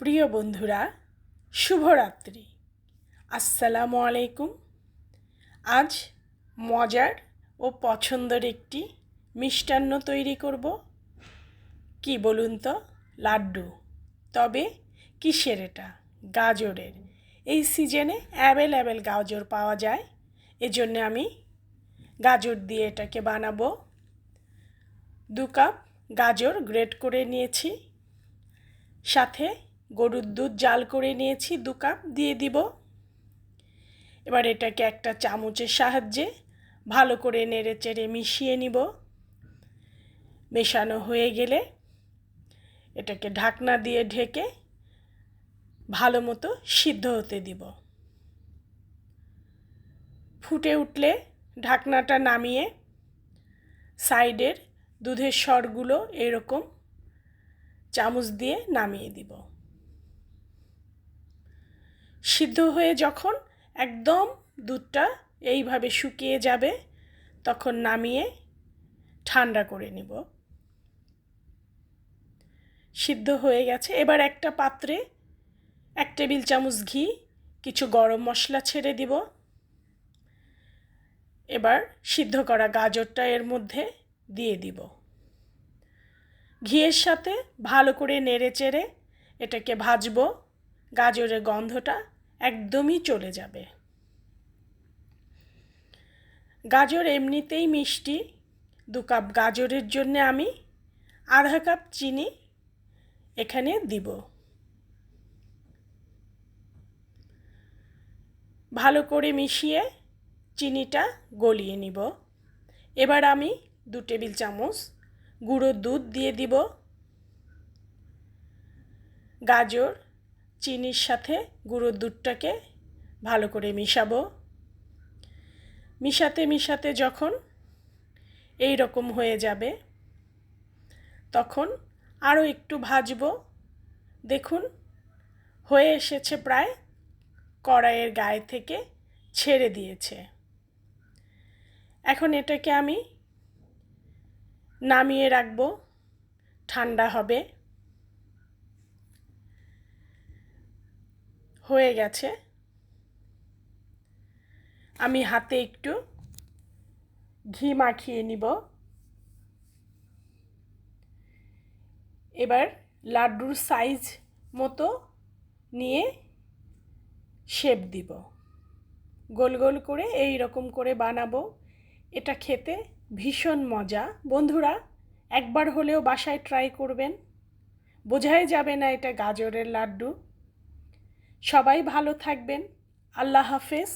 প্রিয় বন্ধুরা, শুভরাত্রি। আসসালামু আলাইকুম। আজ মজার ও পছন্দের একটি মিষ্টান্ন তৈরি করব। কি বলুন তো? লাড্ডু। তবে কিসের এটা? গাজরের। এই সিজনে অ্যাভেলেবেল গাজর পাওয়া যায়, এজন্য আমি গাজর দিয়ে এটাকে বানাবো। 2 কাপ গাজর গ্রেট করে নিয়েছি, সাথে গরুর দুধ জাল করে নিয়েছি 2 কাপ দিয়ে দিব। এবার এটাকে একটা চামচের সাহায্যে ভালো করে নেড়েচেড়ে মিশিয়ে নিব। মেশানো হয়ে গেলে এটাকে ঢাকনা দিয়ে ঢেকে ভালো মতো সিদ্ধ হতে দিব। ফুটে উঠলে ঢাকনাটা নামিয়ে সাইডের দুধের সরগুলো এরকম চামচ দিয়ে নামিয়ে দিব। সিদ্ধ হয়ে যখন একদম দুধটা এইভাবে শুকিয়ে যাবে, তখন নামিয়ে ঠান্ডা করে নিব। সিদ্ধ হয়ে গেছে। এবার একটা পাত্রে 1 টেবিল চামচ ঘি, কিছু গরম মশলা ছেড়ে দিব। এবার সিদ্ধ করা গাজরটা এর মধ্যে দিয়ে দিব। ঘিয়ের সাথে ভালো করে নেড়েচেড়ে এটাকে ভাজবো। গাজরের গন্ধটা একদমই চলে যাবে। গাজর এমনিতেই মিষ্টি। 2 কাপ গাজরের জন্য আমি আধা কাপ চিনি এখানে দিব। ভালো করে মিশিয়ে চিনিটা গলিয়ে নিব। এবার আমি 2 টেবিল চামচ গুঁড়ো দুধ দিয়ে দিব। গাজর চিনির সাথে গুঁড়ো দুধটাকে ভালো করে মিশাবো। মিশাতে মিশাতে যখন এই রকম হয়ে যাবে, তখন আরও একটু ভাজবো। দেখুন হয়ে এসেছে, প্রায় কড়াইয়ের গায়ে থেকে ছেড়ে দিয়েছে। এখন এটাকে আমি নামিয়ে রাখবো, ঠান্ডা হবে। হয়ে গেছে। আমি হাতে একটু ঘি মাখিয়ে নিব। এবার লাড্ডুর সাইজ মতো নিয়ে শেপ দিব। গোল গোল করে এই রকম করে বানাবো। এটা খেতে ভীষণ মজা। বন্ধুরা, একবার হলেও বাসায় ট্রাই করবেন। বোঝাই যাবে না এটা গাজরের লাড্ডু। সবাই ভালো থাকবেন। আল্লাহ হাফেজ।